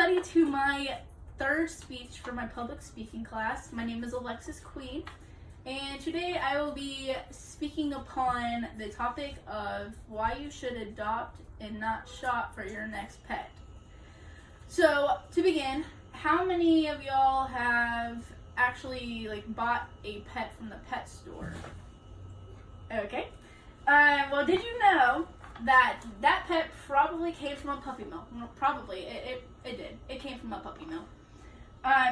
everybody to my third speech for my public speaking class. My name is Alexis Queen, and today I will be speaking upon the topic of why you should adopt and not shop for your next pet. So, to begin, how many of y'all have actually bought a pet from the pet store? Okay. Well, did you know that pet probably came from a puppy mill? Probably. It did. It came from a puppy mill.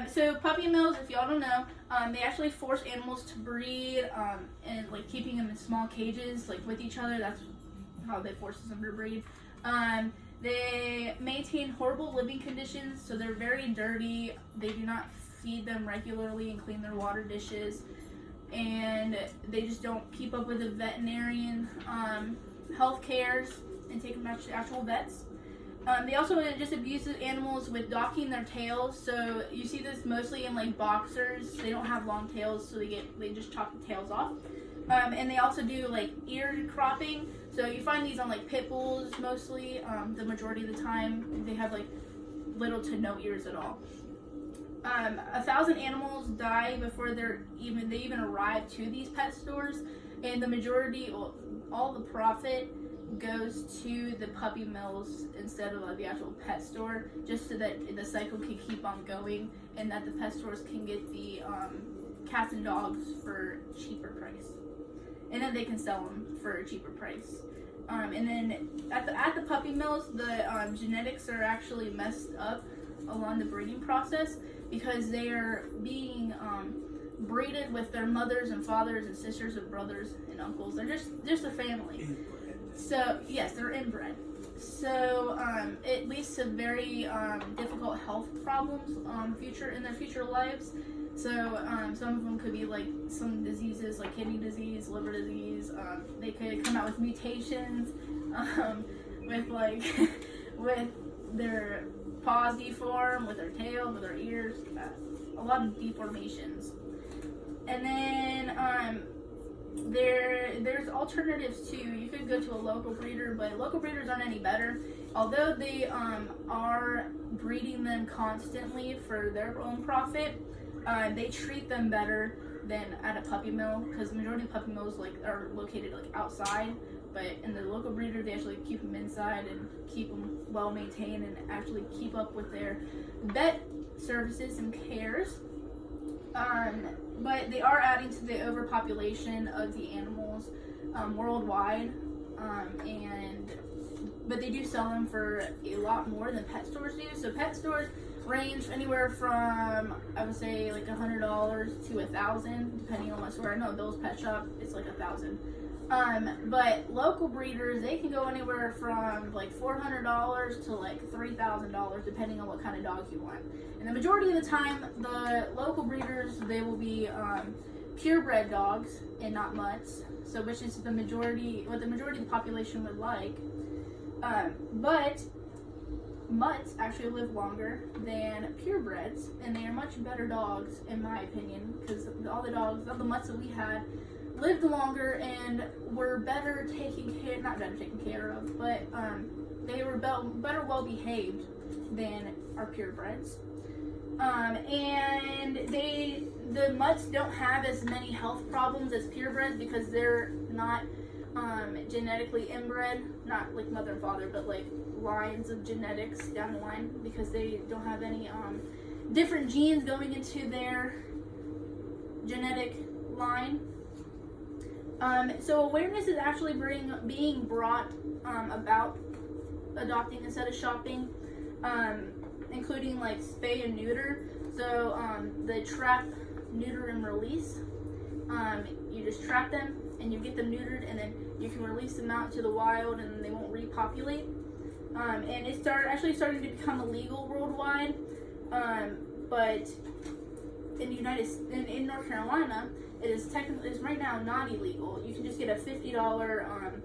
So puppy mills, if y'all don't know, they actually force animals to breed, and keeping them in small cages, with each other. That's how they force them to breed. They maintain horrible living conditions, so they're very dirty. They do not feed them regularly and clean their water dishes, and they just don't keep up with the veterinarian health cares and take them to actual vets. They also just abuse the animals with docking their tails. So you see this mostly in boxers. They don't have long tails, so they just chop the tails off. And they also do ear cropping. So you find these on pit bulls mostly. The majority of the time they have little to no ears at all. 1,000 animals die before they even arrive to these pet stores, and the majority, all the profit goes to the puppy mills instead of the actual pet store, just so that the cycle can keep on going and that the pet stores can get the cats and dogs for a cheaper price, and then they can sell them for a cheaper price. And then at the puppy mills, the genetics are actually messed up along the breeding process because they are being breeded with their mothers and fathers and sisters and brothers and uncles. They're just a family. Inbred. So yes, they're inbred. So it leads to very difficult health problems in their future lives. So some of them could be some diseases like kidney disease, liver disease. They could come out with mutations, with their paws deformed, with their tail, with their ears, a lot of deformations. And then there's alternatives too. You could go to a local breeder, but local breeders aren't any better. Although they are breeding them constantly for their own profit, they treat them better than at a puppy mill, because the majority of puppy mills are located outside. But in the local breeder, they actually keep them inside and keep them well maintained and actually keep up with their vet services and cares. But they are adding to the overpopulation of the animals worldwide, but they do sell them for a lot more than pet stores do. So pet stores range anywhere from, I would say, $100 to $1,000, depending on what store. I know Bill's Pet Shop, it's $1,000. But local breeders, they can go anywhere from $400 to $3,000, depending on what kind of dog you want. And the majority of the time, the local breeders, they will be purebred dogs and not mutts. So which is what the majority of the population would like. But mutts actually live longer than purebreds, and they are much better dogs, in my opinion, because all the mutts that we had lived longer and were not better taken care of, but they were better well behaved than our purebreds. And the mutts don't have as many health problems as purebreds because they're not genetically inbred, not mother and father, but lines of genetics down the line, because they don't have any different genes going into their genetic line. So awareness is actually being brought about adopting instead of shopping, including spay and neuter. So the trap, neuter, and release. You just trap them and you get them neutered, and then you can release them out to the wild, and they won't repopulate. And it actually starting to become illegal worldwide, but in North Carolina, it is right now not illegal. You can just get a $50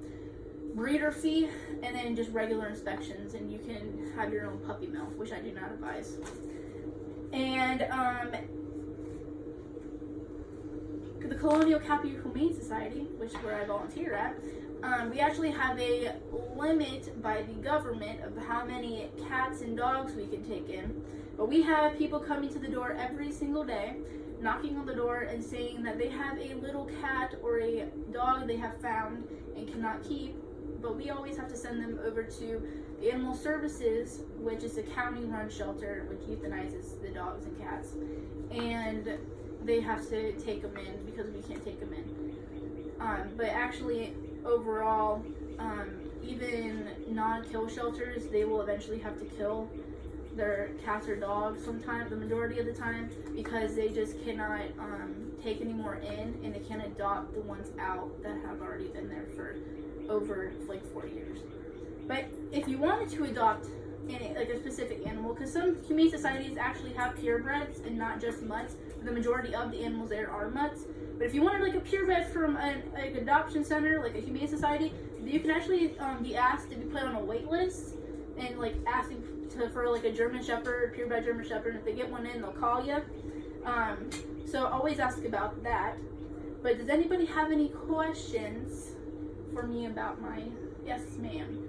breeder fee and then just regular inspections, and you can have your own puppy mill, which I do not advise. And the Colonial Captive Humane Society, which is where I volunteer at, we actually have a limit by the government of how many cats and dogs we can take in. But we have people coming to the door every single day, knocking on the door and saying that they have a little cat or a dog they have found and cannot keep. But we always have to send them over to the Animal Services, which is a county-run shelter which euthanizes the dogs and cats. And they have to take them in because we can't take them in. But actually, overall, even non-kill shelters, they will eventually have to kill their cats or dogs sometimes, the majority of the time, because they just cannot take any more in, and they can't adopt the ones out that have already been there for over like 4 years. But if you wanted to adopt like a specific animal, because some humane societies actually have purebreds and not just mutts. The majority of the animals there are mutts. But if you wanted like a purebred from an adoption center, like a humane society, you can actually be asked to be put on a wait list and like asking for like a German Shepherd, purebred German Shepherd. And if they get one in, they'll call you. So always ask about that. But does anybody have any questions for me about my? Yes, ma'am.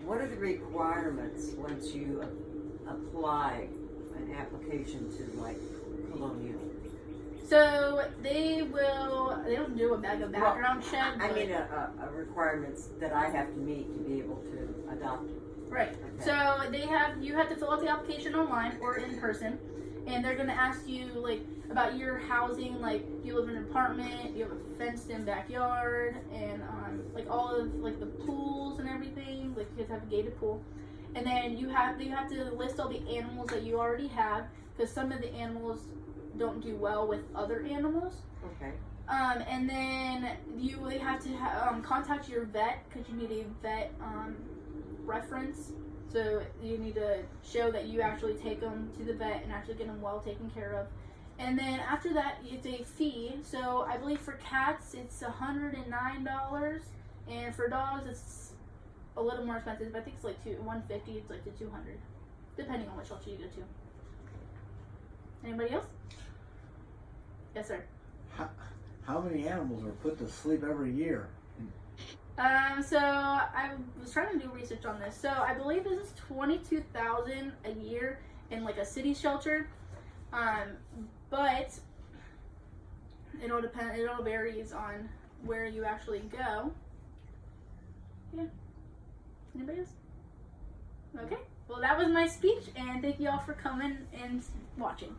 What are the requirements once you apply an application to like Colonial? So they don't do a background check. I mean, requirements that I have to meet to be able to adopt. Right. Okay. So you have to fill out the application online or in person, and they're going to ask you like about your housing, like do you live in an apartment, do you have a fenced-in backyard, and like all of like the pools and everything, like you guys have a gated pool, and then you have to list all the animals that you already have, because some of the animals don't do well with other animals. Okay. And then you have to contact your vet, because you need a vet reference. So you need to show that you actually take them to the vet and actually get them well taken care of. And then after that, it's a fee. So I believe for cats it's $109, and for dogs it's a little more expensive. I think it's like $150. It's like to $200, depending on what shelter you go to. Anybody else? Yes, sir. How many animals are put to sleep every year? So I was trying to do research on this. So I believe this is 22,000 a year in like a city shelter. But it all depends. It all varies on where you actually go. Yeah. Anybody else? Okay. Well, that was my speech, and thank you all for coming and watching.